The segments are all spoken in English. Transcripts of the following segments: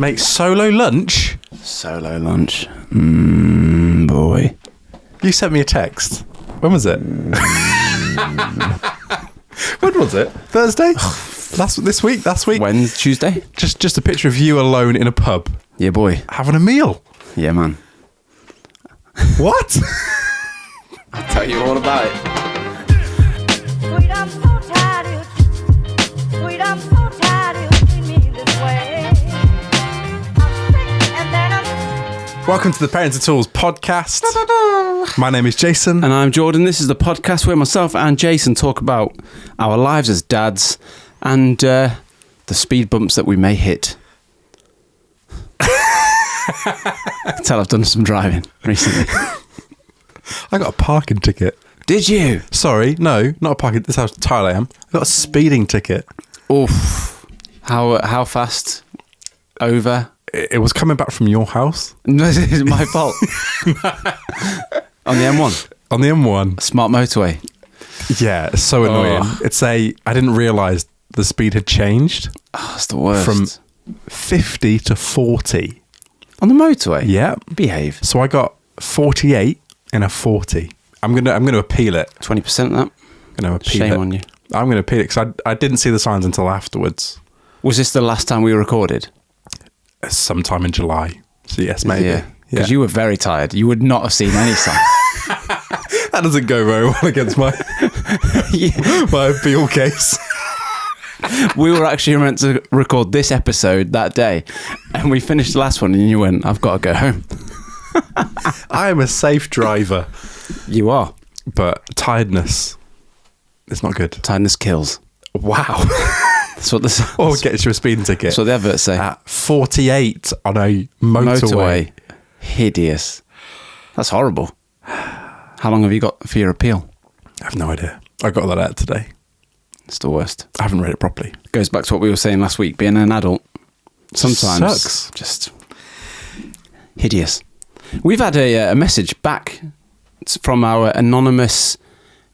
Mate, solo lunch? Solo lunch. Boy. You sent me a text. When was it? When was it? Thursday? This week? Wednesday? Tuesday? Just a picture of you alone in a pub. Yeah, boy. Having a meal. Yeah, man. What? I'll tell you all about it. Sweet, I'm so tired of you. Sweet, I'm so tired of you treating me this way. I'm sick and then I'm... Welcome to the Parents and Tools podcast. My name is Jason. And I'm Jordan. This is the podcast where myself and Jason talk about our lives as dads and the speed bumps that we may hit. I can tell I've done some driving recently. I got a parking ticket. Did you? Sorry, no, not a parking. This is how tired I am. I got a speeding ticket. Oof. How fast? Over? It was coming back from your house. No, it's my fault. On the M1? On the M1. Smart motorway. Yeah, it's so annoying. Oh. I didn't realise the speed had changed. Oh, it's the worst. From 50 to 40. On the motorway? Yeah. Behave. So I got 48 and a 40. I'm gonna appeal it. 20% of that? I'm gonna appeal it. Shame on you. I'm gonna appeal it because I didn't see the signs until afterwards. Was this the last time we recorded? Sometime in July. So yes, maybe. Yeah. Because you were very tired. You would not have seen any signs. That doesn't go very well against my my appeal case. We were actually meant to record this episode that day, and we finished the last one, and you went, "I've got to go home." I am a safe driver. You are, but tiredness is not good. Tiredness kills. Wow. That's what the Or gets you a speeding ticket. That's what the adverts say. At 48 on a motorway. Hideous. That's horrible. How long have you got for your appeal? I have no idea. I got that out today. It's the worst. I haven't read it properly. Goes back to what we were saying last week. Being an adult sometimes sucks. Just hideous. We've had a message back from our anonymous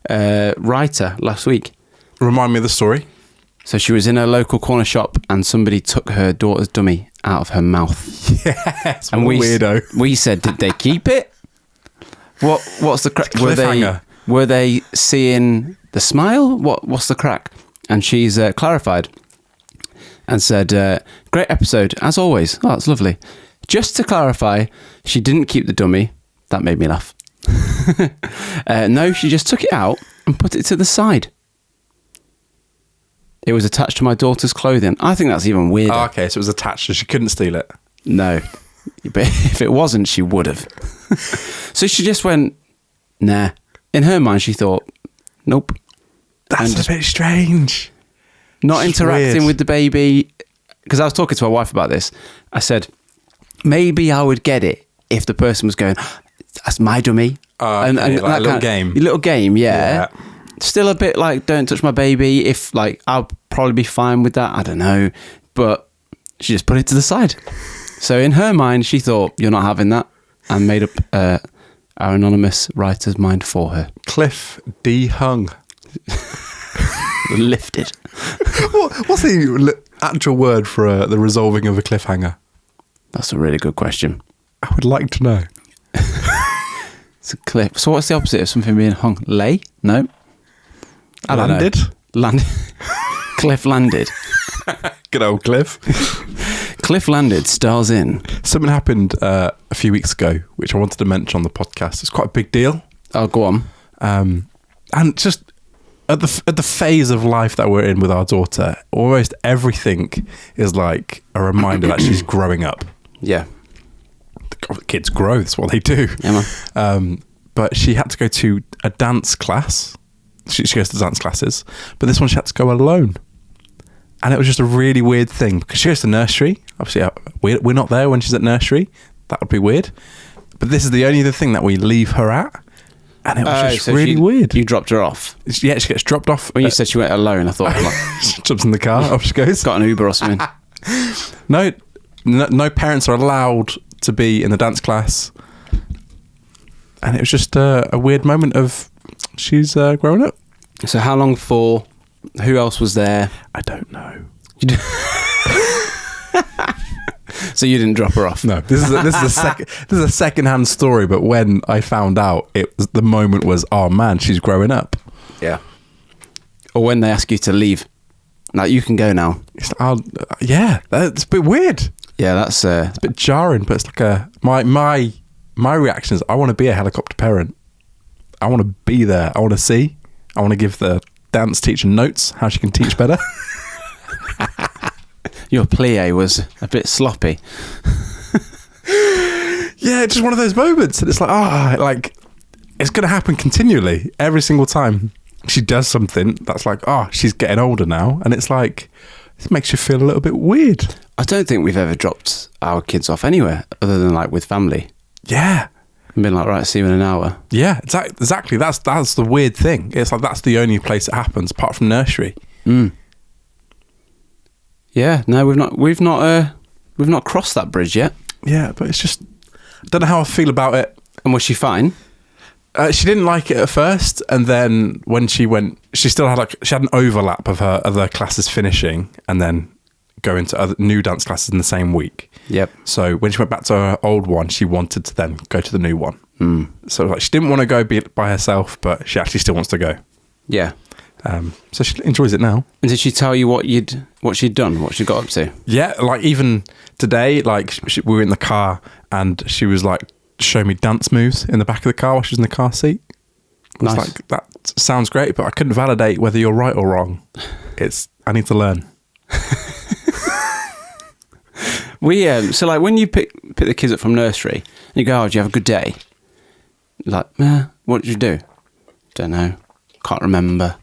writer last week. Remind me of the story. So she was in a local corner shop and somebody took her daughter's dummy out of her mouth. Yes, and weirdo. We said, did they keep it? What's the crack? Cliffhanger. Were they seeing the smile? What's the crack? And she's clarified and said, great episode, as always. Oh, that's lovely. Just to clarify, she didn't keep the dummy. That made me laugh. No, she just took it out and put it to the side. It was attached to my daughter's clothing. I think that's even weirder. Oh, okay, so it was attached, so she couldn't steal it. No. But if it wasn't, she would have. So she just went, nah. In her mind, she thought, nope. That's a bit strange. Not it's interacting weird. with the baby. Because I was talking to my wife about this. I said, maybe I would get it if the person was going, that's my dummy. Okay, like a little game. A little game, yeah. Still a bit like, don't touch my baby. If like, I'll probably be fine with that. I don't know. But she just put it to the side. So in her mind, she thought, you're not having that. And made up our anonymous writer's mind for her. Cliff dehung. Lifted. What's the actual word for the resolving of a cliffhanger? That's a really good question. I would like to know. It's a cliff. So what's the opposite of something being hung? Lay? No. I don't Landed? know. Landed. Cliff landed. Good old Cliff. Cliff landed stars in. Something happened a few weeks ago, which I wanted to mention on the podcast. It's quite a big deal. Oh, go on. And just at the phase of life that we're in with our daughter, almost everything is like a reminder that she's growing up. Yeah. Kids grow, that's what they do. Yeah, man. But she had to go to a dance class. She goes to dance classes, but this one she had to go alone. And it was just a really weird thing because she goes to nursery. Obviously, we're not there when she's at nursery. That would be weird. But this is the only other thing that we leave her at. And it was just really weird. You dropped her off? Yeah, she gets dropped off. When you said she went alone, I thought... She jumps in the car, off she goes. Got an Uber or something. No parents are allowed to be in the dance class. And it was just a weird moment of she's growing up. So how long for? Who else was there? I don't know. So you didn't drop her off? No, this is a second-hand story. But when I found out, the moment was, oh man, she's growing up. Yeah. Or when they ask you to leave, like, you can go now. It's like, yeah, that's a bit weird. Yeah, that's It's a bit jarring, but it's like my reaction is, I want to be a helicopter parent. I want to be there. I want to see. I want to give the dance teacher notes how she can teach better. Your plie was a bit sloppy. Yeah, just one of those moments, and it's like, like it's going to happen continually every single time she does something. That's like, she's getting older now, and it's like, it makes you feel a little bit weird. I don't think we've ever dropped our kids off anywhere other than like with family. Yeah. And been like, right, see you in an hour. Yeah, exactly. That's the weird thing. It's like that's the only place it happens, apart from nursery. Yeah, no, we've not crossed that bridge yet. Yeah, but it's just, I don't know how I feel about it. And was she fine? She didn't like it at first, and then when she went, she still had she had an overlap of her other classes finishing, and then go into other new dance classes in the same week. Yep. So when she went back to her old one, she wanted to then go to the new one. So like she didn't want to go by herself, but she actually still wants to go. Yeah. So she enjoys it now. And did she tell you what she'd done, what she got up to? Yeah, like even today, like we were in the car and she was like showing me dance moves in the back of the car while she was in the car seat. I was Nice. like, that sounds great, but I couldn't validate whether you're right or wrong. I need to learn. We so like when you pick the kids up from nursery and you go, oh, do you have a good day? Like, what did you do? Don't know. Can't remember.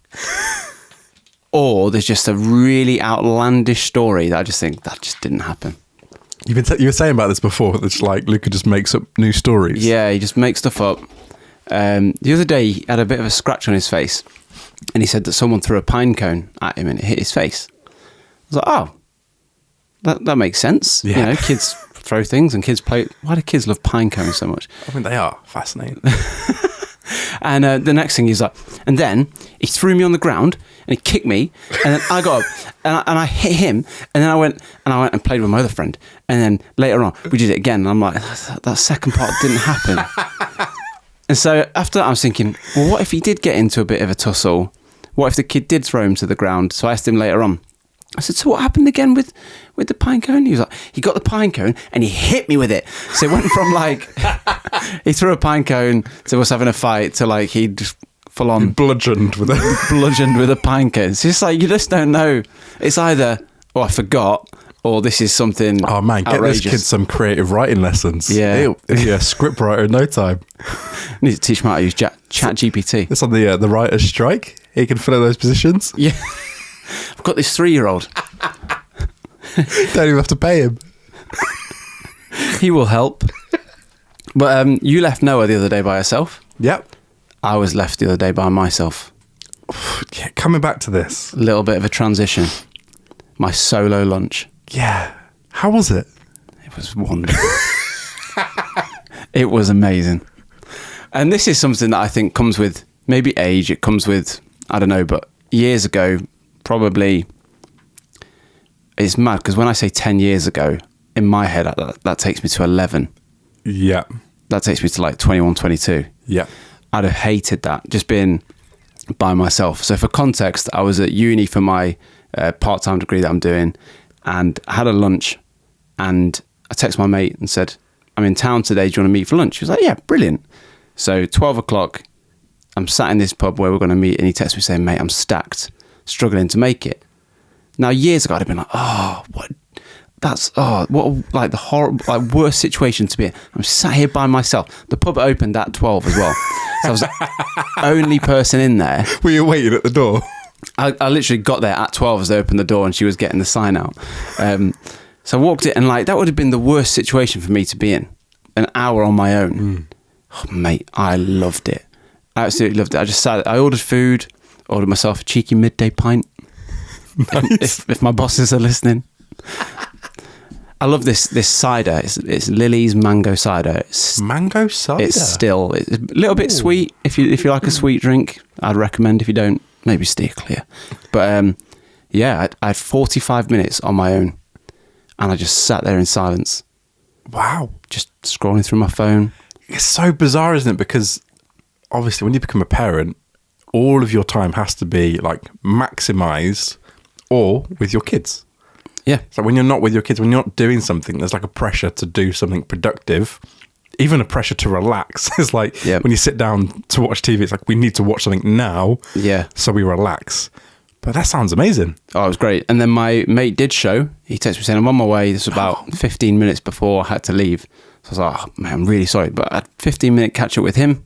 Or there's just a really outlandish story that I just think that just didn't happen. You were saying about this before. It's like Luca just makes up new stories. Yeah, he just makes stuff up. The other day he had a bit of a scratch on his face, and he said that someone threw a pine cone at him and it hit his face. I was like, oh, that makes sense. Yeah. You know, kids throw things and kids play. Why do kids love pine cones so much? I mean, they are fascinating. And the next thing he's like, and then he threw me on the ground and he kicked me, and then I got up and I hit him, and then I went and played with my other friend, and then later on we did it again, and I'm like, that second part didn't happen. And so after that I was thinking, well, what if he did get into a bit of a tussle? What if the kid did throw him to the ground? So I asked him later on, I said, so what happened again with the pine cone? He was like, he got the pine cone and he hit me with it. So it went from like, he threw a pine cone to us having a fight to like he just full on Bludgeoned with a pine cone. It's just like, you just don't know. It's either, oh, I forgot, or this is something Oh man, get outrageous. this kid some creative writing lessons. Yeah. He'll be a script writer in no time. Need to teach him how to use Chat GPT. It's on the writer's strike. He can fill in those positions. Yeah. I've got this 3-year-old. Don't even have to pay him. He will help. But you left Noah the other day by herself. Yep. I was left the other day by myself. Yeah, coming back to this. A little bit of a transition. My solo lunch. Yeah. How was it? It was wonderful. It was amazing. And this is something that I think comes with maybe age. It comes with, I don't know, but years ago, probably, it's mad because when I say 10 years ago, in my head, that takes me to 11. Yeah. That takes me to like 21, 22. Yeah. I'd have hated that, just being by myself. So for context, I was at uni for my part-time degree that I'm doing, and I had a lunch, and I texted my mate and said, I'm in town today, do you want to meet for lunch? He was like, yeah, brilliant. So 12 o'clock, I'm sat in this pub where we're going to meet, and he texted me saying, mate, I'm stacked, struggling to make it. Now, years ago, I'd have been like, what like the horrible, like worst situation to be in. I'm sat here by myself. The pub opened at 12 as well. So I was the only person in there. Were you waiting at the door? I literally got there at 12 as they opened the door and she was getting the sign out. So I walked in, and like that would have been the worst situation for me to be in. An hour on my own. Oh, mate, I loved it. I absolutely loved it. I just sat, I ordered food, ordered myself a cheeky midday pint. Nice. If my bosses are listening. I love this cider. It's Lily's mango cider. Mango cider? It's still it's a little bit sweet. If you like a sweet drink, I'd recommend. If you don't, maybe steer clear. But yeah, I had 45 minutes on my own. And I just sat there in silence, Wow. just scrolling through my phone. It's so bizarre, isn't it? Because obviously when you become a parent, all of your time has to be like maximized or with your kids. Yeah. So when you're not with your kids, when you're not doing something, there's like a pressure to do something productive, even a pressure to relax. It's like when you sit down to watch TV, it's like we need to watch something now. Yeah. So we relax. But that sounds amazing. Oh, it was great. And then my mate did show. He texted me saying, I'm on my way. This was about 15 minutes before I had to leave. So I was like, oh, man, I'm really sorry. But I had a 15-minute catch-up with him.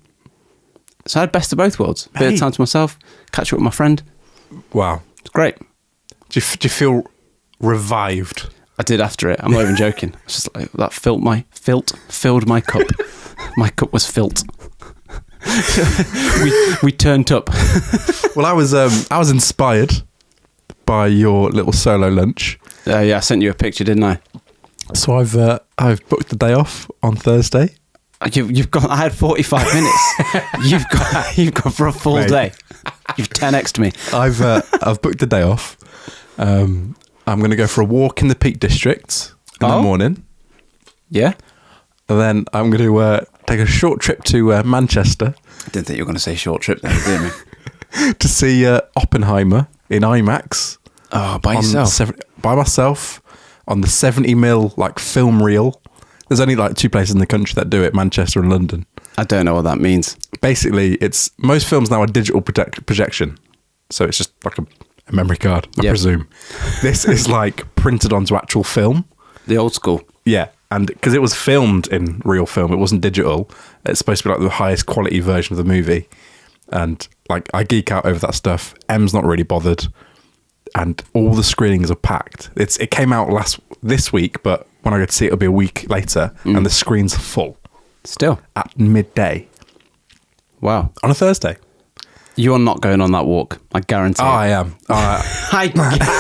So I had best of both worlds. Bit of time to myself, catch up with my friend. Wow. It's great. Do you feel revived? I did after it. I'm not even joking. It's just like that filled my cup. My cup was filled. we turned up. Well, I was inspired by your little solo lunch. Yeah, I sent you a picture, didn't I? So I've booked the day off on Thursday. You've got. I had 45 minutes. You've got for a full Mate. day. You've 10x'd me. I've booked the day off. I'm going to go for a walk in the Peak District in the morning. Yeah. And then I'm going to take a short trip to Manchester I didn't think you were going to say short trip there, did you? to see Oppenheimer in IMAX. Oh, by on yourself? by myself on the 70mm like film reel. There's only like 2 places in the country that do it, Manchester and London. I don't know what that means. Basically, it's most films now are digital projection. So it's just like a memory card, I Yep. presume. This is like printed onto actual film. The old school. Yeah. And because it was filmed in real film, it wasn't digital. It's supposed to be like the highest quality version of the movie. And like I geek out over that stuff. Em's not really bothered. And all the screenings are packed. It came out this week, but when I go to see it, it'll be a week later. And the screen's full Still. at midday Wow. on a Thursday. You're not going on that walk. I guarantee Oh, it. I am. I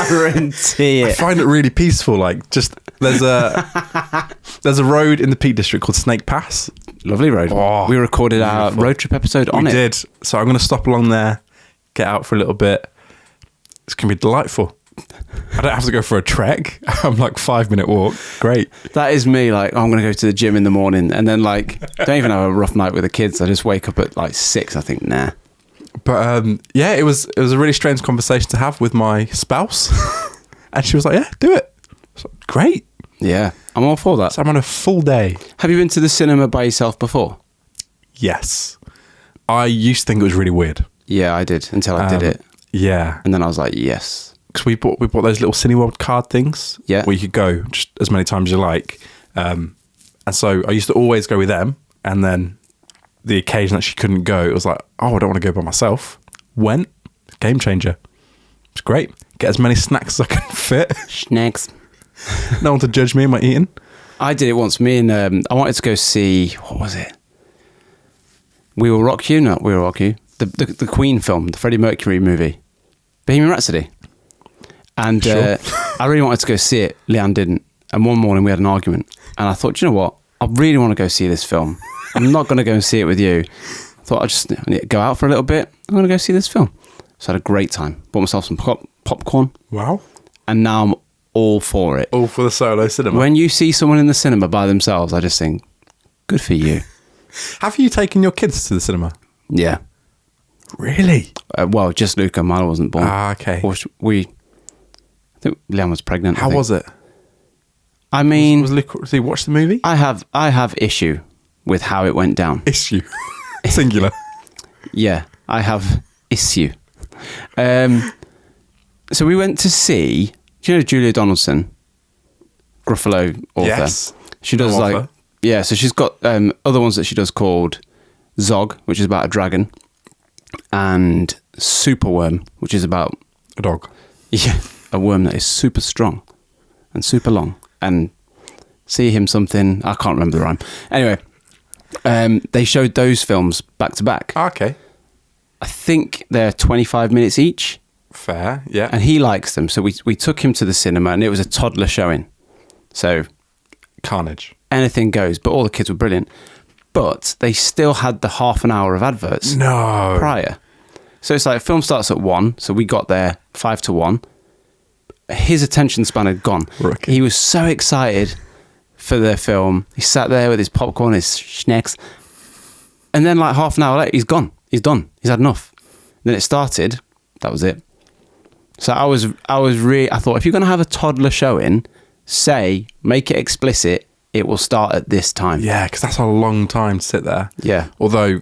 guarantee I it. find it really peaceful. Like just there's a road in the Peak District called Snake Pass. Lovely road. Oh, we recorded our beautiful. road trip episode on We it. did. So I'm going to stop along there, get out for a little bit. It's going to be delightful. I don't have to go for a trek. I'm like 5-minute walk. Great. That is me. Like, oh, I'm going to go to the gym in the morning and then like, don't even have a rough night with the kids. I just wake up at like 6. I think, nah. But yeah, it was a really strange conversation to have with my spouse. And she was like, yeah, do it. So, great. Yeah, I'm all for that. So I'm on a full day. Have you been to the cinema by yourself before? Yes. I used to think it was really weird. Yeah, I did until I did it. Yeah. And then I was like, yes. Because we bought those little Cineworld card things. Yeah. Where you could go just as many times as you like. And so I used to always go with them. And then the occasion that she couldn't go, it was like, oh, I don't want to go by myself. Went. Game changer. It's great. Get as many snacks as I can fit. Snacks. No one to judge me in my eating. I did it once. Me and I wanted to go see, what was it? We Will Rock You? Not We Will Rock You. The Queen film, the Freddie Mercury movie. Bohemian Rhapsody. And Sure. I really wanted to go see it. Leanne didn't. And one morning we had an argument. And I thought, do you know what? I really want to go see this film. I'm not going to go and see it with you. I thought I need to go out for a little bit. I'm going to go see this film. So I had a great time. Bought myself some popcorn. Wow. And now I'm all for it. All for the solo cinema. When you see someone in the cinema by themselves, I just think, good for you. Have you taken your kids to the cinema? Yeah. Really? Well, just Luca. Mine wasn't born. Ah, okay. I think Leanne was pregnant. How was it? I mean, Was Luke, did he watch the movie? I have issue with how it went down. Issue. Singular. Yeah, I have issue. So we went to see, do you know Julia Donaldson, Gruffalo author? Yes. She does No like, author. yeah, so she's got other ones that she does called Zog, which is about a dragon, and Superworm, which is about, A dog. yeah, a worm that is super strong and super long. And see him something, I can't remember the rhyme. Anyway, they showed those films back to back. Ah, okay. I think they're 25 minutes each. Fair. Yeah. And he likes them. So we took him to the cinema and it was a toddler showing. So Carnage. anything goes, but all the kids were brilliant. But they still had the half an hour of adverts No. prior. So it's like film starts at 1. So we got there 5 to 1. his attention span had gone. Rookie. He was so excited for the film. He sat there with his popcorn, his snacks, and then like half an hour later, he's gone. He's done. He's had enough. Then it started. That was it. So I thought, if you're going to have a toddler showing, make it explicit. It will start at this time. Yeah, because that's a long time to sit there. Yeah. Although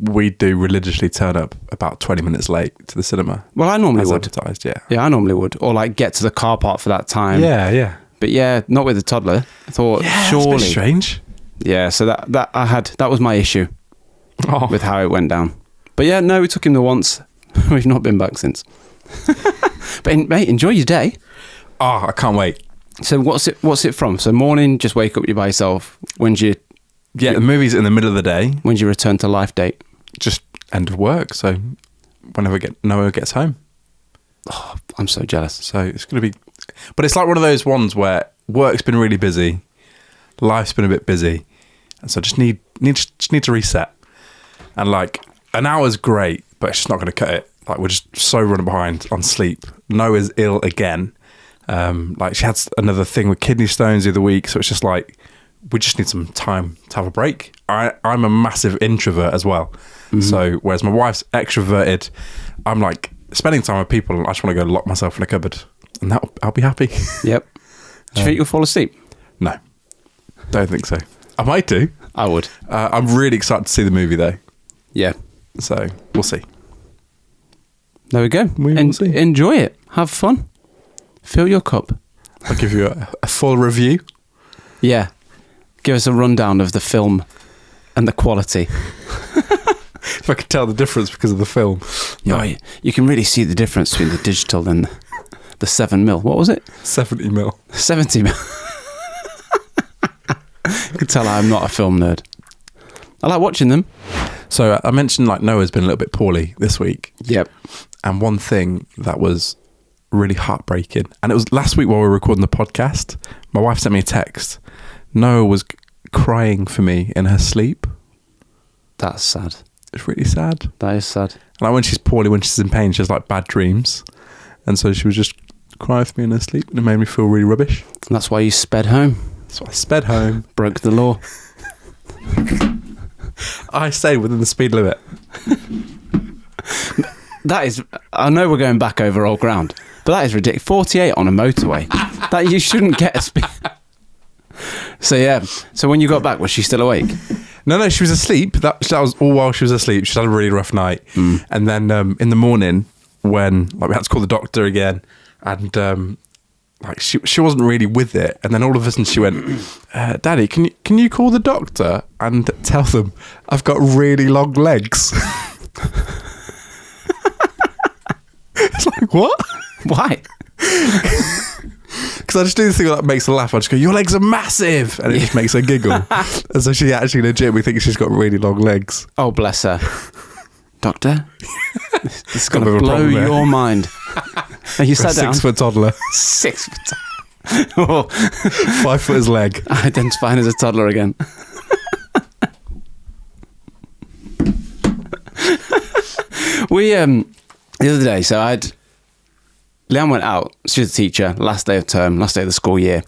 we do religiously turn up about 20 minutes late to the cinema. Well, I normally as would. advertised, yeah. Yeah, I normally would. Or like get to the car park for that time. Yeah. But yeah, not with a toddler. I thought, Yeah, surely. it's a bit strange. Yeah, so that was my issue Oh. with how it went down. But yeah, no, we took him the once. We've not been back since. But mate, enjoy your day. Oh, I can't wait. So what's it from? So morning, just wake up, you by yourself. When's your The movie's in the middle of the day, when's your return to life date? just end of work. So whenever Noah gets home. Oh, I'm so jealous. So it's going to be, but it's like one of those ones where work's been really busy, life's been a bit busy, and so I just need to reset. And like an hour's great, but it's just not going to cut it. Like we're just so running behind on sleep. Noah's ill again. Like she had another thing with kidney stones the other week, so it's just like we just need some time to have a break. I'm a massive introvert as well, so whereas my wife's extroverted, I'm like spending time with people. I just want to go lock myself in a cupboard, and I'll be happy. Yep. Do you think you'll fall asleep? No, don't think so. I might do. I would. I'm really excited to see the movie though, Yeah. so we'll see. There we go. We will see. Enjoy it. Have fun. Fill your cup. I'll give you a full review. Yeah. Give us a rundown of the film and the quality. If I could tell the difference because of the film. Oh, you can really see the difference between the digital and the 7mm. What was it? 70mm. 70mm. You can tell I'm not a film nerd. I like watching them. So I mentioned like Noah's been a little bit poorly this week. Yep. And one thing that was really heartbreaking, and it was last week while we were recording the podcast, my wife sent me a text. Noah was crying for me in her sleep. That's sad. It's really sad. That is sad. And like when she's poorly, when she's in pain, she has like bad dreams. And so she was just crying for me in her sleep, and it made me feel really rubbish. And that's why you sped home. So I sped home. Broke the law. I stayed within the speed limit. That is, I know we're going back over old ground, but that is ridiculous. 48 on a motorway. That you shouldn't get a speed. So yeah. So when you got back, was she still awake? No, she was asleep. That was all while she was asleep. She had a really rough night. And then in the morning, when like we had to call the doctor again, and like she wasn't really with it, and then all of a sudden she went, "Daddy, can you call the doctor and tell them I've got really long legs?" It's like, what? Why? Because I just do this thing that makes her laugh. I just go, "Your legs are massive," and it just makes her giggle. And so she actually legitimately thinks she's got really long legs. Oh, bless her. Doctor, this is going Got a to bit of a blow problem there. your mind. And you For a sat down. 6-foot toddler, 6 foot. Oh, 5 foot his leg. identifying as a toddler again. We the other day, so Leanne went out. She was a teacher. Last day of term, last day of the school year.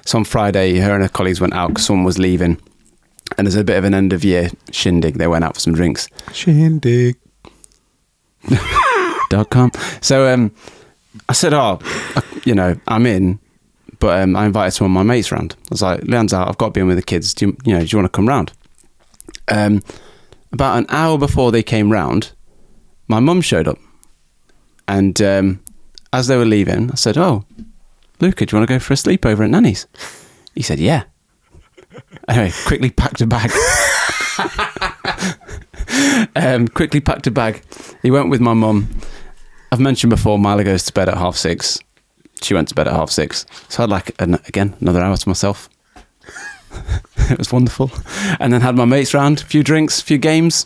So on Friday, her and her colleagues went out because someone was leaving, and there's a bit of an end of year shindig. They went out for some drinks. Shindig. .com. So I said, I'm in, but I invited some of my mates round. I was like, Leanne's out, I've got to be in with the kids. Do you want to come round? About an hour before they came round, my mum showed up. And as they were leaving, I said, "Oh, Luca, do you want to go for a sleepover at Nanny's?" He said, "Yeah." Anyway, quickly packed a bag. He went with my mum. I've mentioned before, Mila goes to bed at 6:30. She went to bed at 6:30. So I had another hour to myself. It was wonderful. And then had my mates round, a few drinks, a few games,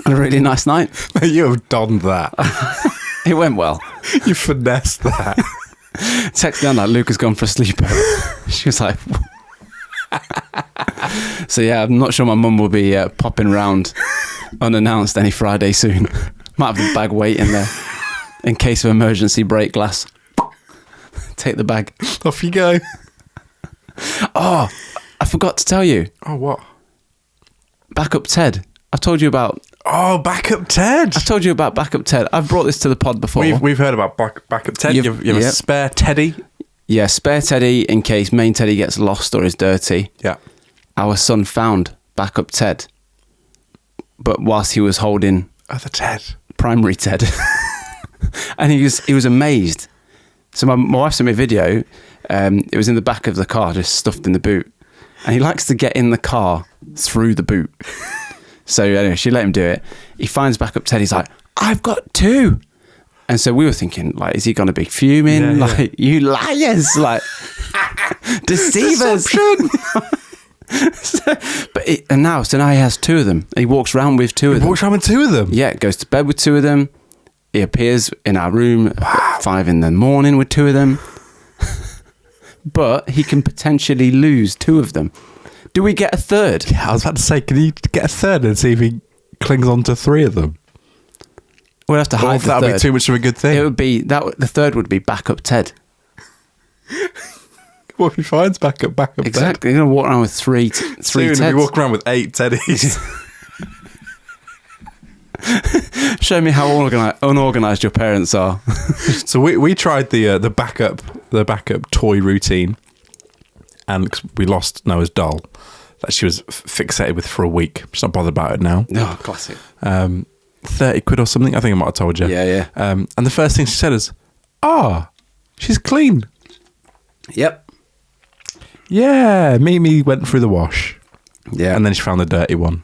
and a really nice night. You have donned that. It went well. You finessed that. Text down like, "Luke has gone for a sleepover." She was like... So yeah, I'm not sure my mum will be popping round unannounced any Friday soon. Might have the bag waiting there in case of emergency break glass. take the bag. Off you go. Oh, I forgot to tell you. Oh, what? Backup Ted. I've told you about. Oh, Backup Ted. I've told you about Backup Ted. I've brought this to the pod before. We've heard about Backup Ted. You have a spare Teddy. Yeah, spare Teddy in case main Teddy gets lost or is dirty. Yeah. Our son found Backup Ted, but whilst he was holding Other Ted. primary Ted, and he was amazed. So my wife sent me a video. It was in the back of the car, just stuffed in the boot, and he likes to get in the car through the boot. So anyway, she let him do it. He finds Backup Ted. He's like, "I've got 2." And so we were thinking, like, is he going to be fuming? Yeah, like, you liars, like, deceivers. So now he has 2 of them. He walks around with 2 of them. Walks around with 2 of them? Yeah, goes to bed with 2 of them. He appears in our room at 5 in the morning with 2 of them. But he can potentially lose 2 of them. Do we get a third? Yeah, I was about to say, can you get a third and see if he clings on to 3 of them? We'll have to hide the That would third. be too much of a good thing. It would be that. The third would be Backup Ted. What if he finds Backup Ted? Exactly. You're gonna walk around with three Soon Teds. he'll be walking around with 8 Teddies. Show me how unorganized your parents are. So we tried the backup toy routine, and 'cause we lost Noah's doll that she was fixated with for a week. She's not bothered about it now. Oh, classic. 30 quid or something. I think I might have told you. Yeah. And the first thing she said is, she's clean. Yep. Yeah, Mimi went through the wash. Yeah. And then she found the dirty one.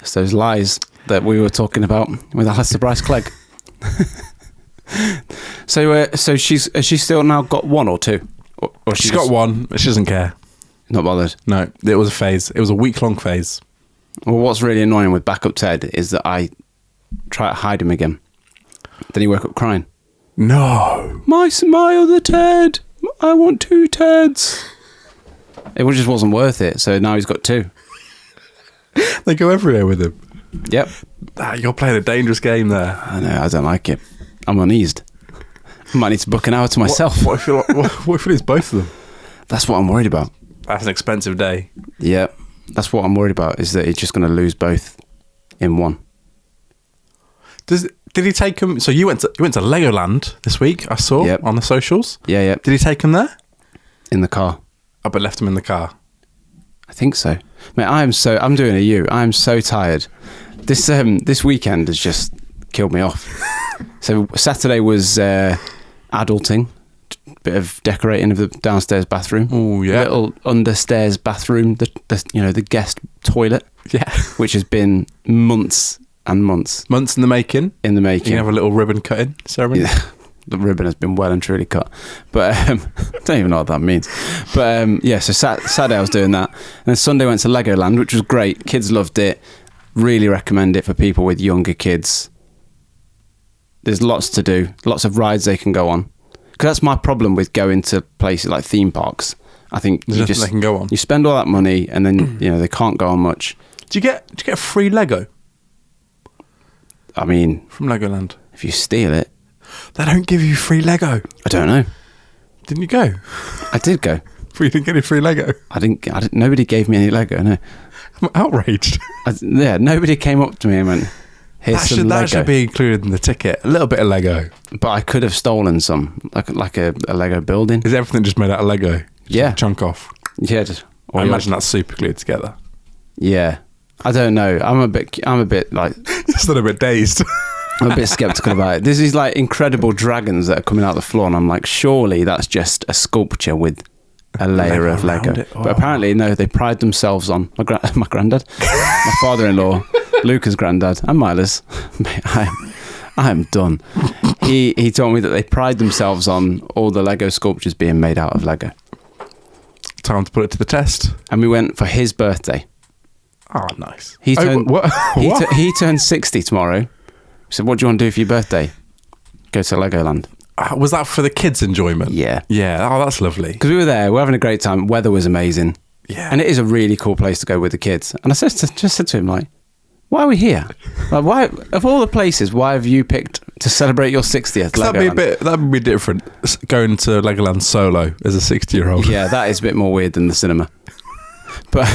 It's those lies that we were talking about with Alistair Bryce Clegg. So has she still now got 1 or 2? Or She's got 1. She doesn't care. Not bothered. No, it was a phase. It was a week-long phase. Well, what's really annoying with Backup Ted is that I try to hide him again. Then he woke up crying. No. My other Ted. I want 2 Teds. It just wasn't worth it. So now he's got 2. They go everywhere with him. Yep. You're playing a dangerous game there. I know. I don't like it. I'm uneased. I might need to book an hour to myself. What if you lose both of them? That's what I'm worried about. That's an expensive day. Yeah. That's what I'm worried about, is that he's just going to lose both in one. Did he take him? So you went to Legoland this week, I saw on the socials. Yeah. Did he take him there? In the car. Oh, but left him in the car. I think so. Mate, I'm doing a U. I'm so tired. This weekend has just killed me off. So Saturday was adulting, bit of decorating of the downstairs bathroom. Oh yeah, little understairs bathroom, the guest toilet. Yeah, which has been months and months. Months in the making. In the making. You can have a little ribbon cutting ceremony. Yeah. The ribbon has been well and truly cut, but I don't even know what that means. But so Saturday I was doing that, and then Sunday went to Legoland, which was great. Kids loved it. Really recommend it for people with younger kids. There's lots to do, lots of rides they can go on. Because that's my problem with going to places like theme parks. I think they can go on. You spend all that money, and then they can't go on much. Do you get a free Lego? I mean, from Legoland, if you steal it. They don't give you free Lego. I don't know. Didn't you go? I did go. But you didn't get any free Lego? I didn't. Nobody gave me any Lego, no. I'm outraged. Nobody came up to me and went, here's some Lego. That should be included in the ticket. A little bit of Lego. But I could have stolen some, like a Lego building. Is everything just made out of Lego? Yeah. Chunk off? Yeah. I imagine that's super glued together. Yeah. I don't know. I'm a bit like... Just a little bit dazed. I'm a bit skeptical about it. There's these like incredible dragons that are coming out the floor, and I'm like, surely that's just a sculpture with a layer of Lego. But apparently, no, they pride themselves on my granddad, my father-in-law, Luca's granddad, and Mila's. Mate, I am done. He told me that they pride themselves on all the Lego sculptures being made out of Lego. Time to put it to the test. And we went for his birthday. Oh, nice. He turned what? He turned 60 tomorrow. He said, what do you want to do for your birthday? Go to Legoland. Was that for the kids' enjoyment? Yeah. Yeah. Oh, that's lovely. Because we were there. We were having a great time. Weather was amazing. Yeah. And it is a really cool place to go with the kids. And I just said to him, like, why are we here? Like, why, of all the places, why have you picked to celebrate your 60th? That'd be different. Going to Legoland solo as a 60-year-old. Yeah, that is a bit more weird than the cinema. But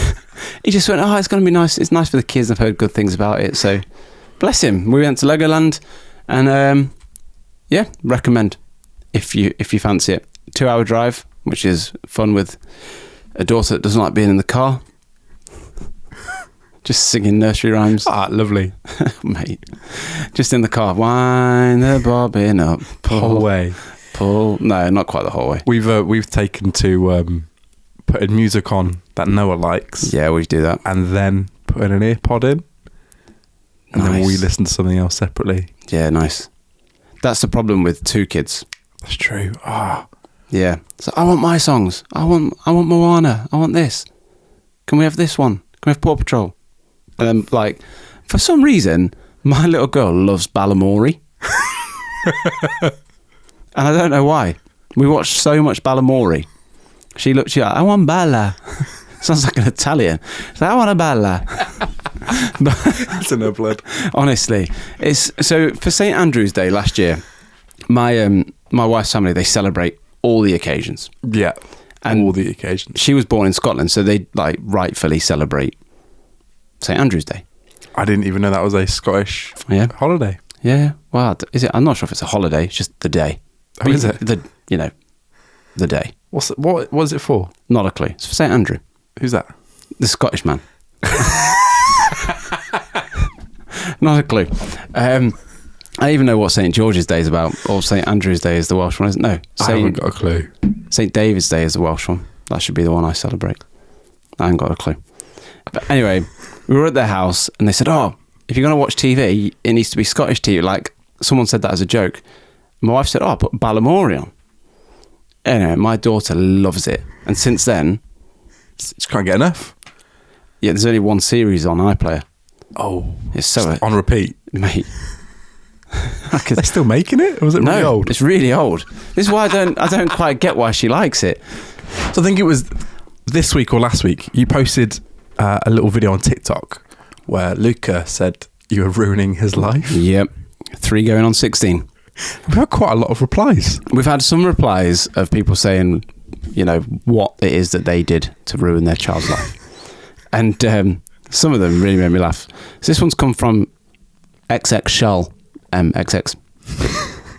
he just went, it's going to be nice. It's nice for the kids. I've heard good things about it. So bless him. We went to Legoland and recommend if you fancy it. 2-hour drive, which is fun with a daughter that doesn't like being in the car. Just singing nursery rhymes. Lovely. Mate. Just in the car. Wind the bobbin up. Whole way. Pull. No, not quite the whole way. We've taken to putting music on that Noah likes. Yeah, we do that. And then putting an ear pod in. And then we listen to something else separately. Yeah, nice. That's the problem with 2 kids. That's true. Yeah. So I want my songs. I want Moana. I want this. Can we have this one? Can we have Paw Patrol? And then, like, for some reason, my little girl loves Balamory. And I don't know why. We watched so much Balamory. She's like, I want Bala. Sounds like an Italian. She's like, I want a Bala. It's in her blood. Honestly. So for St. Andrew's Day last year, my wife's family, they celebrate all the occasions. Yeah. And all the occasions. She was born in Scotland, so they like rightfully celebrate St. Andrew's Day. I didn't even know that was a Scottish holiday. Yeah. Well, is it? I'm not sure if it's a holiday. It's just the day. Oh, is it? The day. What is it for? Not a clue. It's for St. Andrew. Who's that? The Scottish man. Not a clue. I even know what St. George's Day is about, or St. Andrew's Day is the Welsh one, isn't it? No. I haven't got a clue. St. David's Day is the Welsh one. That should be the one I celebrate. I haven't got a clue. But anyway, we were at their house and they said, if you're going to watch TV, it needs to be Scottish TV. Like, someone said that as a joke. My wife said, put Balamory on. Anyway, my daughter loves it. And since then... Just can't get enough. Yeah, there's only one series on iPlayer. Oh. It's so... on repeat. Mate. Are they still making it? Or was it really old? It's really old. This is why I don't quite get why she likes it. So I think it was this week or last week, you posted a little video on TikTok where Luca said you were ruining his life. Yep. 3 going on 16. We've had quite a lot of replies. We've had some replies of people saying, what it is that they did to ruin their child's life. And some of them really made me laugh. So this one's come from XX Shell XX.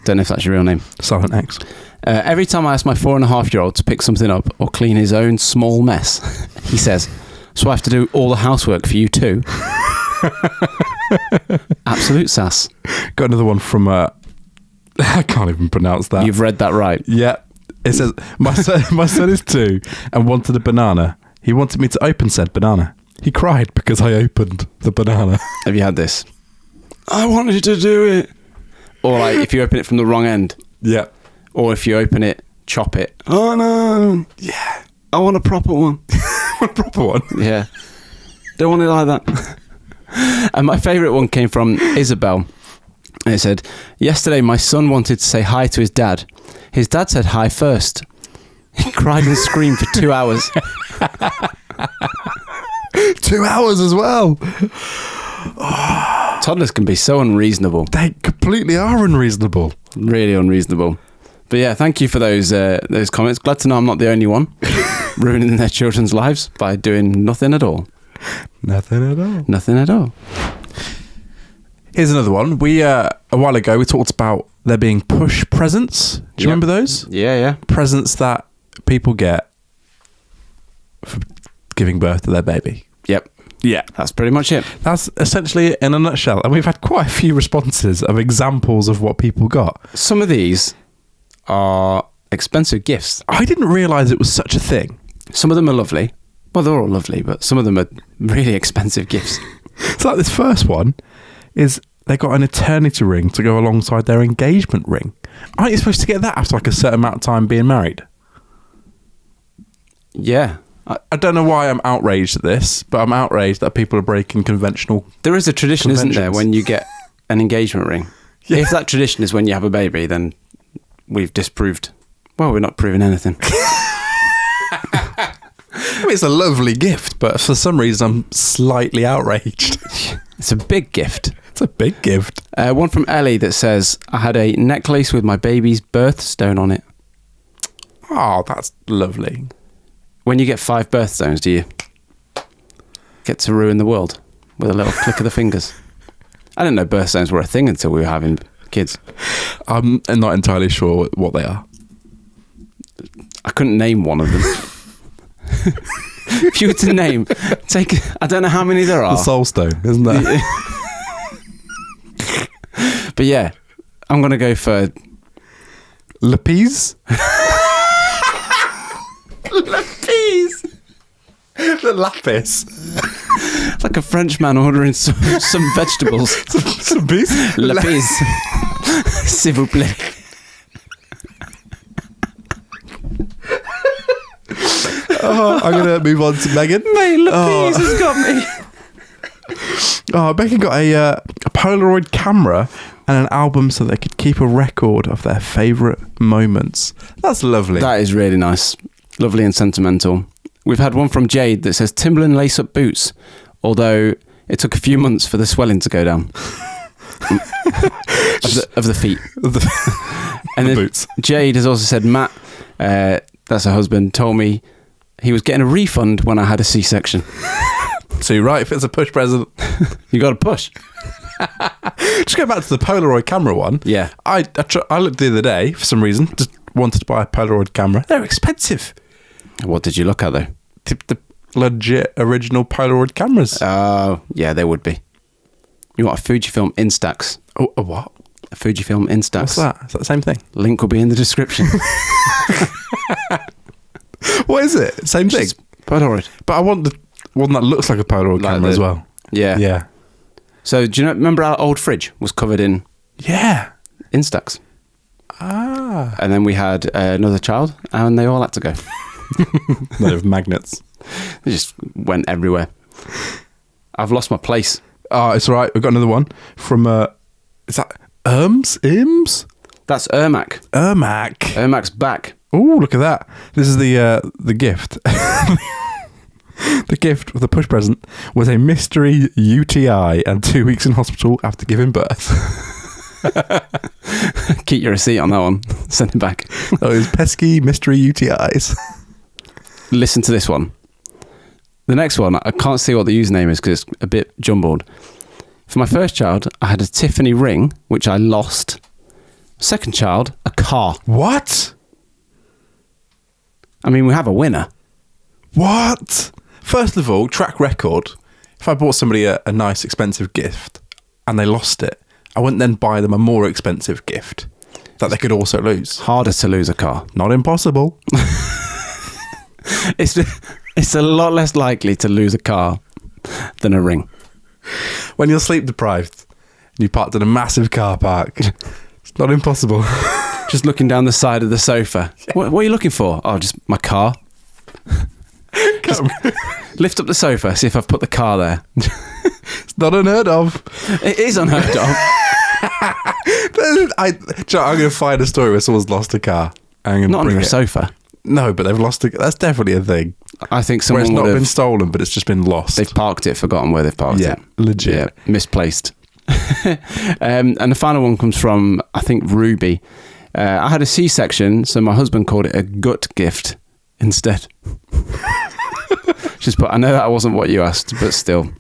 Don't know if that's your real name. Silent X. Every time I ask my 4.5-year-old to pick something up or clean his own small mess, he says, so I have to do all the housework for you too. Absolute sass. Got another one from I can't even pronounce that. You've read that right. Yeah. It says, my son is 2 and wanted a banana. He wanted me to open said banana. He cried because I opened the banana. Have you had this? I wanted to do it. Or like if you open it from the wrong end. Yeah. Or if you open it, chop it. Oh no. Yeah. I want a proper one. A proper one? Yeah. Don't want it like that. And my favourite one came from Isabel. And it said, yesterday my son wanted to say hi to his dad. His dad said hi first. He cried and screamed for 2 hours. 2 hours as well. Toddlers can be so unreasonable. They completely are unreasonable. Really unreasonable. But yeah, thank you for those comments. Glad to know I'm not the only one ruining their children's lives by doing nothing at all. Nothing at all. Nothing at all. Here's another one. We a while ago we talked about there being push presents. Do you remember those? Yeah. Presents that people get for giving birth to their baby. Yep. Yeah, that's pretty much it. That's essentially it in a nutshell. And we've had quite a few responses of examples of what people got. Some of these are expensive gifts. I didn't realise it was such a thing. Some of them are lovely. Well, they're all lovely, but some of them are really expensive gifts. It's like this first one is they got an eternity ring to go alongside their engagement ring. Aren't you supposed to get that after like a certain amount of time being married? Yeah. I don't know why I'm outraged at this, but I'm outraged that people are breaking conventional. There is a tradition, isn't there, when you get an engagement ring? Yeah. If that tradition is when you have a baby, then we've disproved. Well, we're not proving anything. I mean, it's a lovely gift, but for some reason I'm slightly outraged. It's a big gift. It's a big gift. One from Ellie that says, I had a necklace with my baby's birthstone on it. Oh, that's lovely. When you get 5 birthstones, do you get to ruin the world with a little click of the fingers? I didn't know birthstones were a thing until we were having kids. I'm not entirely sure what they are. I couldn't name one of them. If you were to name, I don't know how many there are. The soul stone, isn't there? But yeah, I'm going to go for... Lapis? Lapis! The lapis. It's like a Frenchman ordering some vegetables. Some bees? Lapis. S'il vous plaît. I'm going to move on to Megan. Mate, Lapis has got me. Megan got a Polaroid camera and an album so they could keep a record of their favourite moments. That's lovely. That is really nice. Lovely and sentimental. We've had one from Jade that says Timberland lace-up boots, although it took a few months for the swelling to go down. of the feet. And the boots. Jade has also said, Matt, that's her husband, told me he was getting a refund when I had a C-section. So you're right, if it's a push present, you got to push. Just go back to the Polaroid camera one. Yeah. I looked the other day for some reason, just wanted to buy a Polaroid camera. They're expensive. What did you look at though? The legit original Polaroid cameras. Oh, yeah, they would be. You want a Fujifilm Instax? Oh, a what? A Fujifilm Instax. What's that? Is that the same thing? Link will be in the description. What is it? Same thing. Polaroid. But I want the one that looks like a Polaroid Like camera as well. Yeah. Yeah. So do you remember our old fridge was covered in Yeah. Instax? Ah. And then we had another child and they all had to go. They have magnets. They just went everywhere. I've lost my place. Oh, it's all right. We've got another one from, is that Ims? That's Ermac. Ermac. Ermac's back. Oh, look at that. This is the gift. The gift of the push present was a mystery UTI and 2 weeks in hospital after giving birth. Keep your receipt on that one. Send it back. Those pesky mystery UTIs. Listen to this one. The next one, I can't see what the username is because it's a bit jumbled. For my first child, I had a Tiffany ring, which I lost. Second child, a car. What? I mean, we have a winner. What? First of all, track record. If I bought somebody a nice, expensive gift and they lost it, I wouldn't then buy them a more expensive gift that they could also lose. Harder to lose a car. Not impossible. It's a lot less likely to lose a car than a ring. When you're sleep deprived and you parked in a massive car park, it's not impossible. Just looking down the side of the sofa. What are you looking for? Oh, just my car. Just lift up the sofa, see if I've put the car there. It's not unheard of. It is unheard of. I'm going to find a story where someone's lost a car. I'm going to Not bring under a it. sofa. No, but they've lost a. That's definitely a thing. I think Where someone it's not would been have. stolen, but it's just been lost. They've parked it, forgotten where they've parked Yeah, it. legit. Yeah, misplaced. And the final one comes from, I think, Ruby. I had a C-section, so my husband called it a gut gift instead. Just put, I know that wasn't what you asked, but still,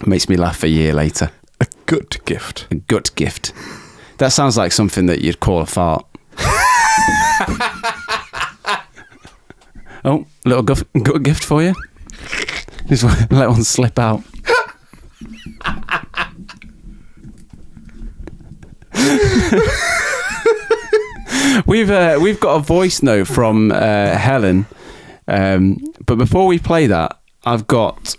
it makes me laugh a year later. A good gift. A gut gift. That sounds like something that you'd call a fart. Oh, a little gut gift for you. Just let one slip out. We've got a voice note from Helen, but before we play that, I've got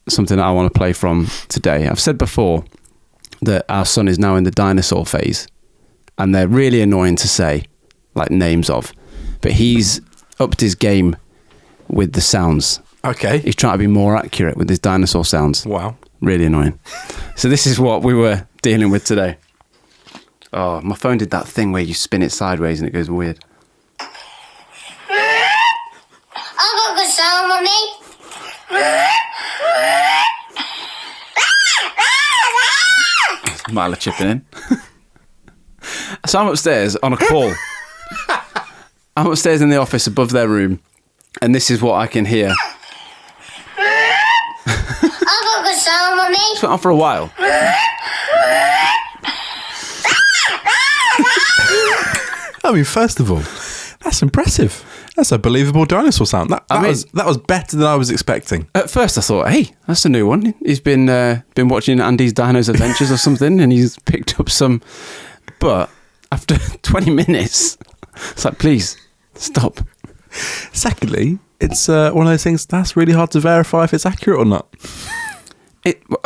something that I want to play from today. I've said before that our son is now in the dinosaur phase, and they're really annoying to say, like names of, but he's upped his game with the sounds. Okay. He's trying to be more accurate with his dinosaur sounds. Wow. Really annoying. So this is what we were dealing with today. Oh, my phone did that thing where you spin it sideways and it goes weird. Uncle could sound with me. Mila chipping in. So I'm upstairs on a call. I'm upstairs in the office above their room, and this is what I can hear. Uncle could sell with me. It's went on for a while. I mean, first of all, that's impressive. That's a believable dinosaur sound. That was better than I was expecting. At first I thought, hey, that's a new one. He's been watching Andy's Dino's Adventures or something, and he's picked up some. But after 20 minutes, it's like, please, stop. Secondly, it's one of those things that's really hard to verify if it's accurate or not.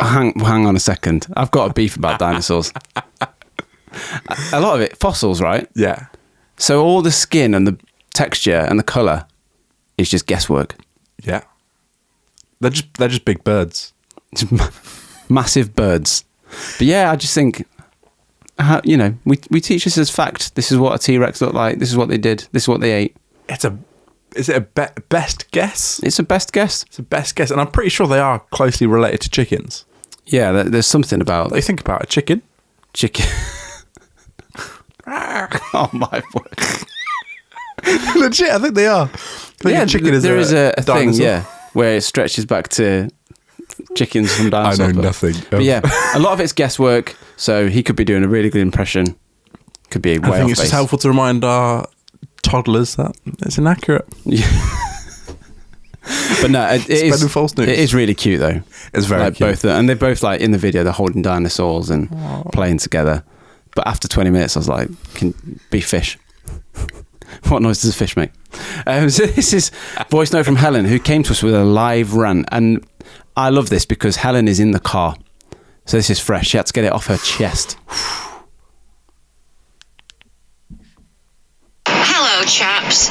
Hang on a second. I've got a beef about dinosaurs. A lot of it, fossils, right? Yeah. So all the skin and the texture and the colour is just guesswork. Yeah. They're just big birds. Massive birds. But yeah, I just think, we teach this as fact. This is what a T-Rex looked like. This is what they did. This is what they ate. Is it a best guess? It's a best guess. It's a best guess. And I'm pretty sure they are closely related to chickens. Yeah, there's something about... They think about a chicken. Chicken. Oh my word. Legit, I think they are. Yeah, chicken is there is a thing, dinosaur. yeah, where it stretches back to chickens from I dinosaurs. know nothing. But yeah, a lot of it's guesswork, so he could be doing a really good impression. Could be way off I think it's base. just helpful to remind our toddlers that it's inaccurate. Yeah. But no, it is false news. It is really cute though. It's very cute. Both, and they're both like in the video. They're holding dinosaurs and playing together. But after 20 minutes, I was like, "Can be fish." What noise does a fish make? So this is a voice note from Helen, who came to us with a live rant, and I love this because Helen is in the car, so this is fresh. She had to get it off her chest. Hello, chaps.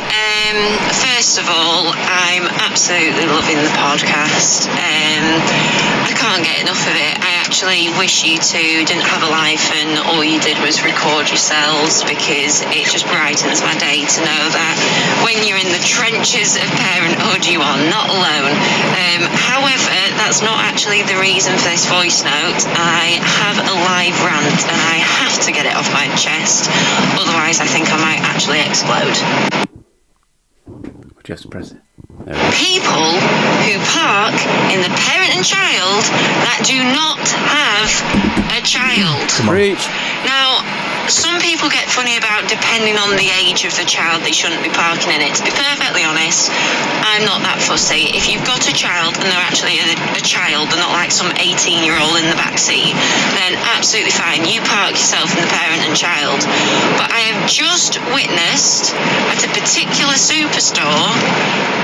First of all, I'm absolutely loving the podcast. I can't get enough of it. I actually wish you two didn't have a life and all you did was record yourselves, because it just brightens my day to know that when you're in the trenches of parenthood, you are not alone. However, that's not actually the reason for this voice note. I have a live rant and I have to get it off my chest. Otherwise, I think I might actually explode. Would you have to press it? People who park in the parent and child that do not have a child. Preach. Now, some people get funny about depending on the age of the child, they shouldn't be parking in it. To be perfectly honest, I'm not that fussy. If you've got a child and they're actually a child, they're not like some 18-year-old in the back seat, then absolutely fine. You park yourself in the parent and child. But I have just witnessed at a particular superstore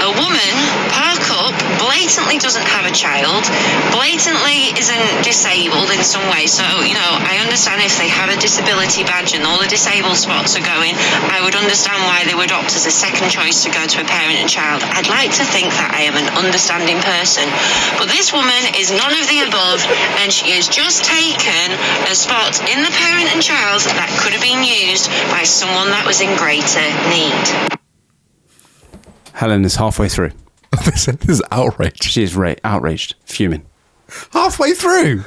a woman park up, blatantly doesn't have a child, blatantly isn't disabled in some way. So, I understand if they have a disability badge and all the disabled spots are going, I would understand why they would opt as a second choice to go to a parent and child. I'd like to think that I am an understanding person. But this woman is none of the above, and she has just taken a spot in the parent and child that could have been used by someone that was in greater need. Helen is halfway through. This is outrage. She is outraged, fuming. Halfway through.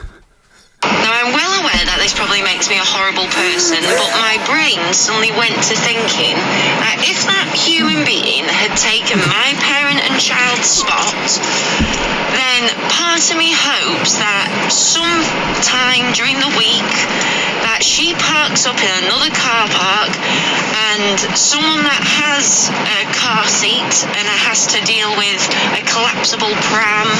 Now, I'm well aware that this probably makes me a horrible person, but my brain suddenly went to thinking that if that human being had taken my parent and child spot, then part of me hopes that sometime during the week that she parks up in another car park and someone that has a car seat and has to deal with a collapsible pram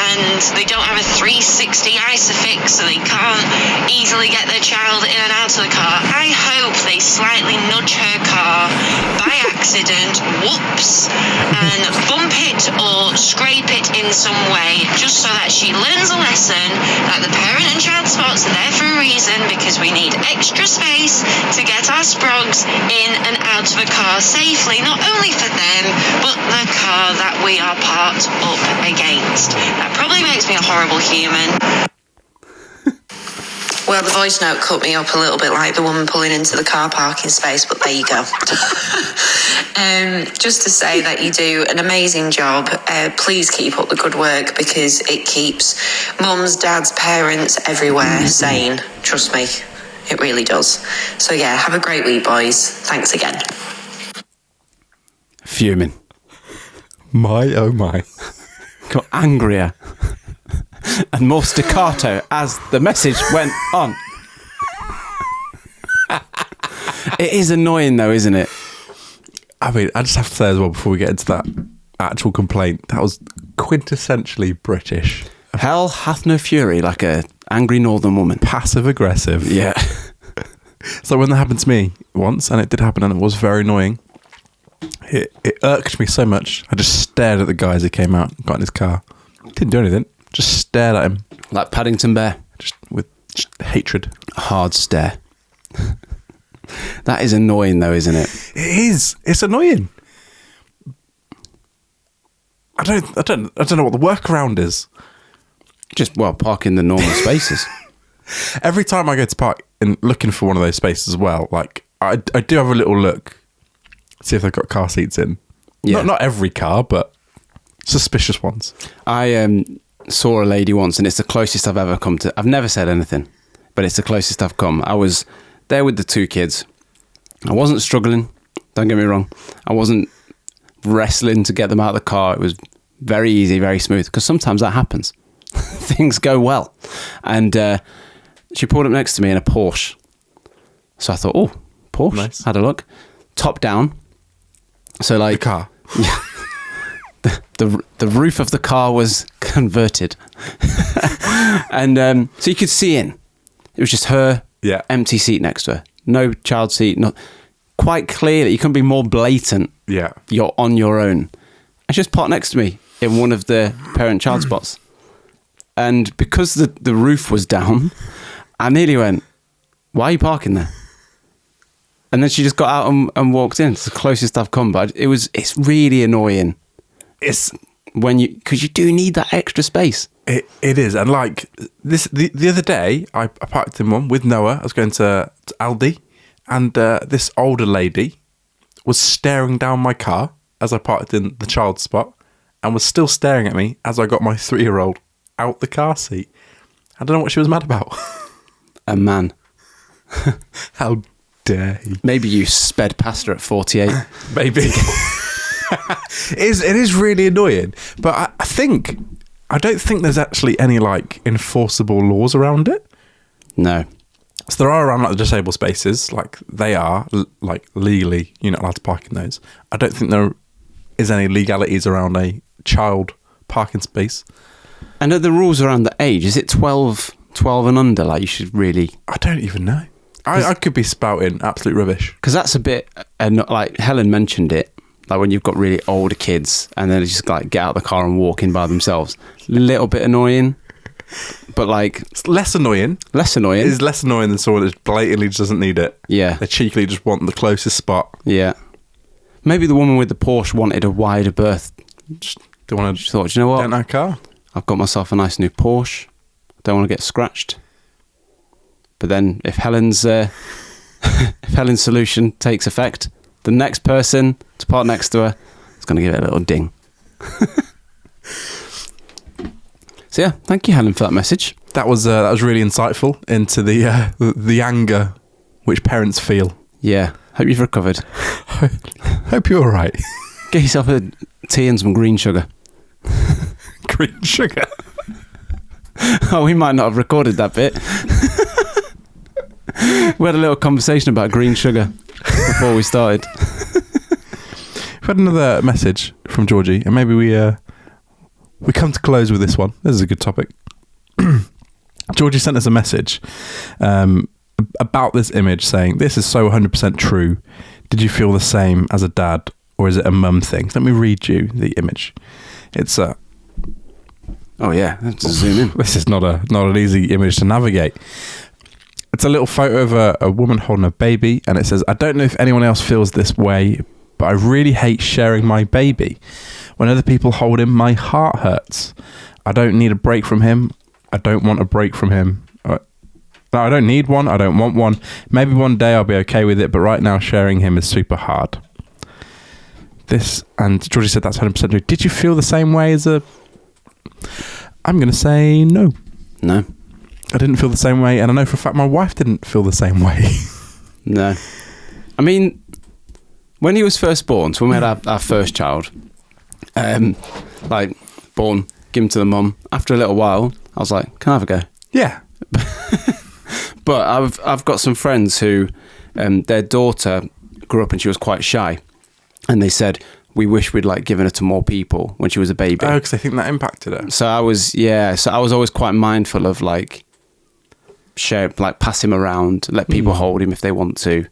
and they don't have a 360 isofix, so they can't easily get their child in and out of the car. I hope they slightly nudge her car by accident, whoops, and bump it or scrape it in some way, just so that she learns a lesson that the parent and child spots are there for a reason, because we need extra space to get our sprogs in and out of a car safely, not only for them, but the car that we are parked up against. That probably makes me a horrible human. Well, the voice note cut me up a little bit like the woman pulling into the car parking space, but there you go. Just to say that you do an amazing job. Please keep up the good work because it keeps mums, dads, parents everywhere sane. Trust me, it really does. So yeah, have a great week, boys. Thanks again. Fuming. My, oh my. Got angrier. And more staccato as the message went on. It is annoying though, isn't it? I mean, I just have to say as well, before we get into that actual complaint, that was quintessentially British. Hell hath no fury like a angry northern woman. Passive aggressive. Yeah. So when that happened to me once, and it did happen, and it was very annoying, it irked me so much. I just stared at the guy as he came out and got in his car. Didn't do anything. Just stared at him. Like Paddington Bear. Just with hatred. A hard stare. That is annoying though, isn't it? It is. It's annoying. I don't know what the workaround is. Just, well, park in the normal spaces. Every time I go to park and looking for one of those spaces as well, like I do have a little look, see if they've got car seats in. Yeah. Not every car, but suspicious ones. I saw a lady once, and it's the closest I've ever come to. I've never said anything, but it's the closest I've come. I was there with the two kids. I wasn't struggling. Don't get me wrong. I wasn't wrestling to get them out of the car. It was very easy, very smooth, because sometimes that happens. Things go well. And she pulled up next to me in a Porsche. So I thought, oh, Porsche. Nice. Had a look. Top down. So like The car. Yeah. The roof of the car was converted. And so you could see in. It was just her, Yeah. empty seat next to her. No child seat. Not quite clear that you couldn't be more blatant. Yeah. You're on your own. And she just parked next to me in one of the parent-child spots. And because the roof was down, I nearly went, why are you parking there? And then she just got out and walked in. It's the closest I've come, but it's really annoying. It's Because you do need that extra space. It is, and like this the other day, I parked in one with Noah. I was going to Aldi, and this older lady was staring down my car as I parked in the child spot, and was still staring at me as I got my 3-year-old out the car seat. I don't know what she was mad about. A man. How dare he? Maybe you sped past her at 48. Maybe. It is really annoying, but I don't think there's actually any like enforceable laws around it. No. So there are around like the disabled spaces, like they are like legally you're not allowed to park in those. I don't think there is any legalities around a child parking space. And are the rules around the age? Is it 12 and under? Like you should really... I don't even know. I could be spouting absolute rubbish. Because that's a bit... like Helen mentioned it. Like when you've got really older kids and then they just like get out of the car and walk in by themselves. Little bit annoying. But like... It's less annoying. Less annoying. It's less annoying than someone that blatantly just doesn't need it. Yeah. They cheekily just want the closest spot. Yeah. Maybe the woman with the Porsche wanted a wider berth. Just don't want to... She thought, "Do you know what? Get in that car. I've got myself a nice new Porsche. Don't want to get scratched." But then if Helen's solution takes effect, the next person to park next to her is going to give it a little ding. So yeah, thank you, Helen, for that message. That was really insightful into the anger which parents feel. Yeah, hope you've recovered. Hope you're all right. Get yourself a tea and some green sugar. Green sugar. Oh, we might not have recorded that bit. We had a little conversation about green sugar before we started. We've had another message from Georgie, and maybe we come to close with this one. This is a good topic. Georgie sent us a message about this image saying, "This is so 100% true. Did you feel the same as a dad, or is it a mum thing?" Let me read you the image. It's Oh yeah, let's zoom in. This is not an easy image to navigate. It's a little photo of a woman holding a baby, and it says, "I don't know if anyone else feels this way, but I really hate sharing my baby. When other people hold him, my heart hurts. I don't need a break from him. I don't want a break from him. No, I don't need one. I don't want one. Maybe one day I'll be okay with it, but right now sharing him is super hard. This, and Georgie said that's 100% true. Did you feel the same way as a... I'm going to say no. No. I didn't feel the same way, and I know for a fact my wife didn't feel the same way. No. I mean, when he was first born, so when we had our first child, like, born, give him to the mum. After a little while, I was like, can I have a go? Yeah. But I've got some friends who, their daughter grew up and she was quite shy. And they said, we wish we'd like given her to more people when she was a baby. Oh, because I think that impacted her. So I was always quite mindful of like, share, like pass him around, let people hold him if they want to.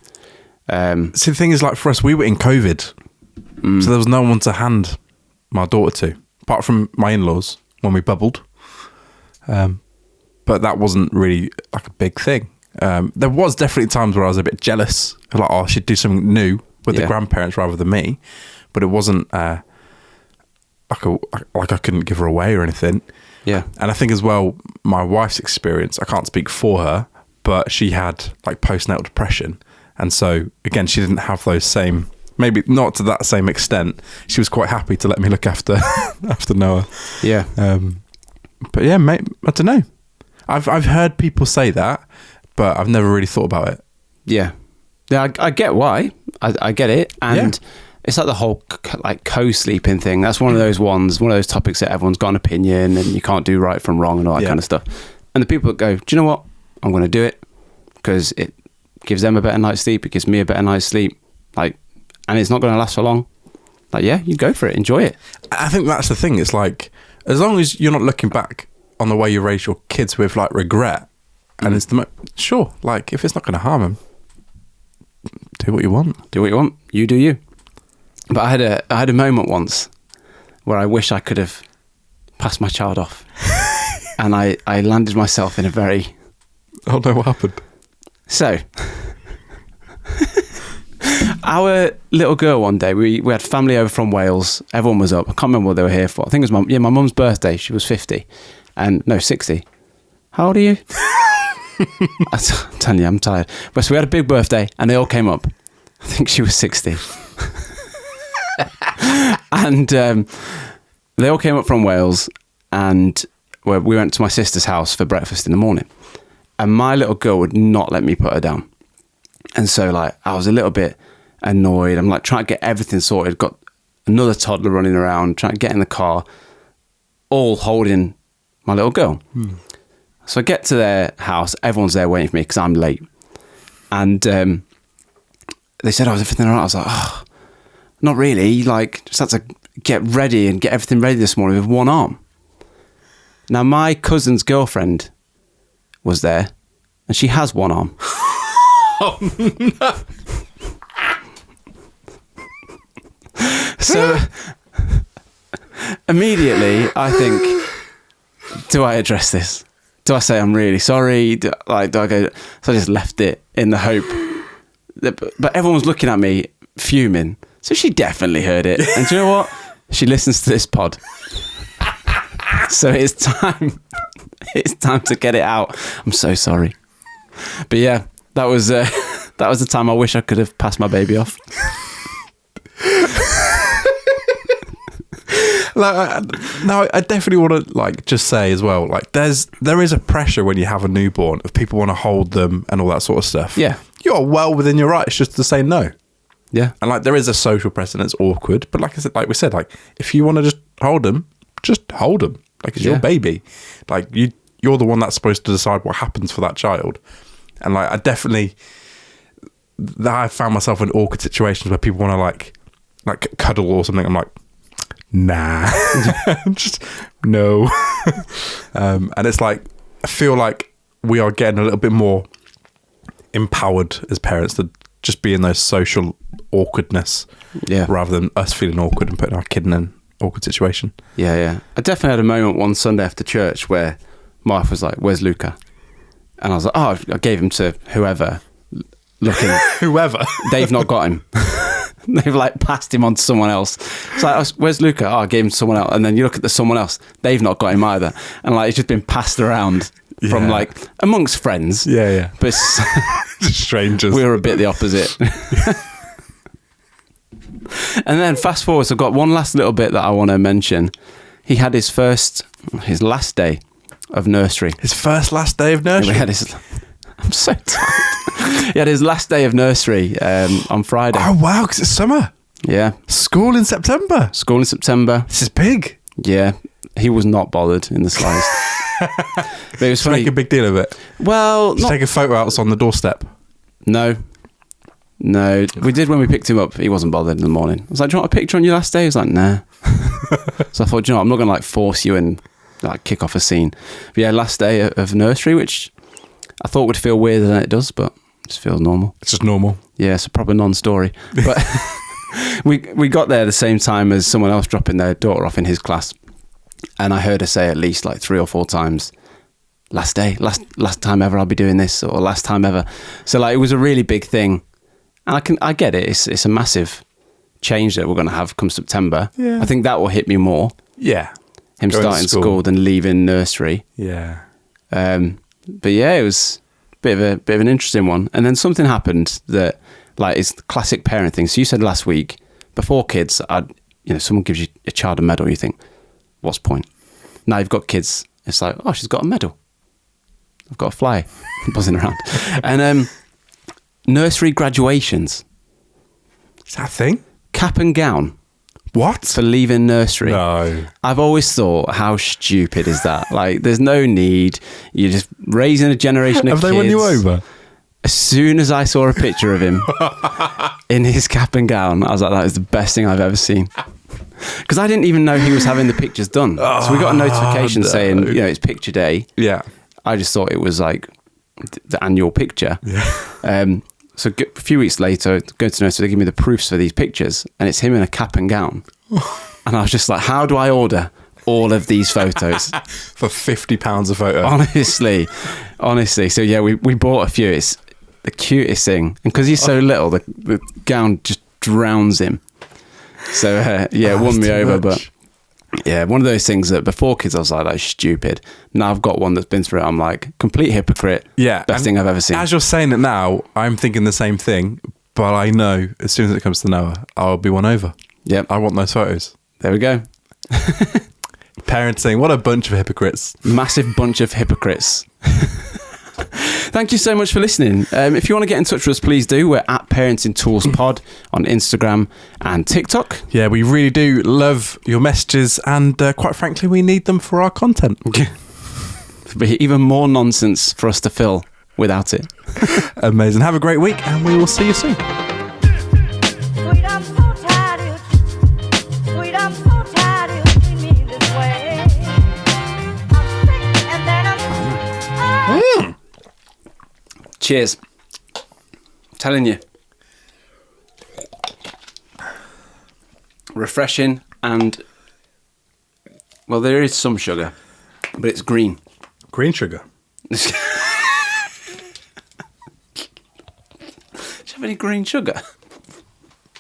See, the thing is, like for us, we were in COVID. So there was no one to hand my daughter to, apart from my in-laws when we bubbled. But that wasn't really like a big thing. There was definitely times where I was a bit jealous, like, oh, I should do something new with the grandparents rather than me. But it wasn't like I couldn't give her away or anything. Yeah. And I think as well, my wife's experience, I can't speak for her, but she had like postnatal depression. And so, again, she didn't have those same, maybe not to that same extent. She was quite happy to let me look after Noah. Yeah. But yeah, mate, I don't know. I've heard people say that, but I've never really thought about it. Yeah. Yeah, I get why. I get it. And it's like the whole like co-sleeping thing. That's one of those topics that everyone's got an opinion and you can't do right from wrong and all that kind of stuff. And the people that go, do you know what? I'm going to do it because it gives them a better night's sleep. It gives me a better night's sleep. Like, and it's not going to last for long. Like, yeah, you go for it. Enjoy it. I think that's the thing. It's like, as long as you're not looking back on the way you raise your kids with like regret, and it's sure, like if it's not going to harm them, do what you want. Do what you want. You do you. But I had a moment once where I wish I could have passed my child off, and I landed myself in a very... Oh no, what happened? So, our little girl one day, we had family over from Wales. Everyone was up. I can't remember what they were here for. I think it was my mum's birthday. She was 50. And no, 60. How old are you? I'm telling you, I'm tired. But so we had a big birthday and they all came up. I think she was 60. And they all came up from Wales and we went to my sister's house for breakfast in the morning. And my little girl would not let me put her down. And so like I was a little bit annoyed. I'm like trying to get everything sorted. Got another toddler running around, trying to get in the car, all holding my little girl. So I get to their house. Everyone's there waiting for me because I'm late. And they said, oh, is everything all right? I was like, oh, not really. Like, just had to get ready and get everything ready this morning with one arm. Now, my cousin's girlfriend was there and she has one arm. Oh, no. So immediately I think, do I address this? Do I say I'm really sorry? Do I go? So I just left it in the hope but everyone was looking at me fuming. So she definitely heard it. And do you know what? She listens to this pod. So it's time to get it out. I'm so sorry. But yeah, that was the time I wish I could have passed my baby off. Like, no, I definitely want to like just say as well, like there is a pressure when you have a newborn of people want to hold them and all that sort of stuff. Yeah, you're well within your rights just to say no. Yeah, and like there is a social precedent, it's awkward, but like I said, like we said, like if you want to just hold them, like it's your baby. Like you're the one that's supposed to decide what happens for that child. And like I definitely, I found myself in awkward situations where people want to like cuddle or something. I'm like, nah, just no. And it's like I feel like we are getting a little bit more empowered as parents to just be in those social awkwardness, rather than us feeling awkward and putting our kid in an awkward situation. Yeah. I definitely had a moment one Sunday after church where my wife was like, "Where's Luca?" And I was like, "Oh, I gave him to whoever." Looking, whoever, they've not got him. They've like passed him on to someone else. It's like, where's Luca? Oh, I gave him to someone else. And then you look at the someone else, they've not got him either. And like, it's just been passed around from Yeah. like amongst friends. Yeah. But Strangers. we were a bit the opposite. And then fast forward, so I've got one last little bit that I want to mention. He had his last day of nursery. His last day of nursery. I'm so tired. He had his last day of nursery on Friday. Oh, wow, because it's summer. Yeah. School in September. School in September. This is big. Yeah. He was not bothered in the slightest. But it was funny. Make a big deal of it. Well, Just take a photo out on the doorstep. No. We did when we picked him up. He wasn't bothered in the morning. I was like, do you want a picture on your last day? He was like, nah. So I thought, do you know what? I'm not going to like force you and like kick off a scene. But yeah, last day of nursery, which I thought would feel weirder than it does, but it just feels normal. It's just normal. Yeah, it's a proper non-story. But we got there the same time as someone else dropping their daughter off in his class. And I heard her say at least like 3 or 4 times, last day, last time ever I'll be doing this, or last time ever. So like it was a really big thing. And I get it. It's a massive change that we're going to have come September. Yeah. I think that will hit me more. Yeah. Him Going to starting school. school than leaving nursery. Yeah. But yeah, it was a bit of an interesting one. And then something happened that like is the classic parent thing. So you said last week, before kids, someone gives you a child a medal, you think, what's the point? Now you've got kids, it's like, oh, she's got a medal. I've got a fly buzzing around. And nursery graduations. Is that a thing? Cap and gown What? for leaving nursery. No. I've always thought, how stupid is that? Like, there's no need. You're just raising a generation of Have kids. they won you over? As soon as I saw a picture of him in his cap and gown, I was like, that is the best thing I've ever seen. Because I didn't even know he was having the pictures done. So we got a notification saying, it's picture day. Yeah. I just thought it was like the annual picture. Yeah. So a few weeks later, go to nursery, they give me the proofs for these pictures, and it's him in a cap and gown. And I was just like, how do I order all of these photos? For £50 a photo. Honestly. So yeah, we bought a few. It's the cutest thing. And because he's so little, the gown just drowns him. So it won me over. But yeah, one of those things that before kids I was like, that's stupid. Now I've got one that's been through it. I'm like, complete hypocrite. Yeah. Best thing I've ever seen. As you're saying it now, I'm thinking the same thing, but I know as soon as it comes to Noah, I'll be won over. Yep. I want those photos. There we go. Parenting, what a bunch of hypocrites. Massive bunch of hypocrites. Thank you so much for listening. If you want to get in touch with us, please do. We're at Parenting Tools Pod on Instagram and TikTok. Yeah, we really do love your messages, and quite frankly, we need them for our content. It'll be even more nonsense for us to fill without it. Amazing. Have a great week, and we will see you soon. Sweet, I'm so tired of you. Sweet, I'm so tired of you treat me this way. I'm sick and then I'm. Cheers. I'm telling you. Refreshing and, well, there is some sugar, but it's green. Green sugar. Do you have any green sugar?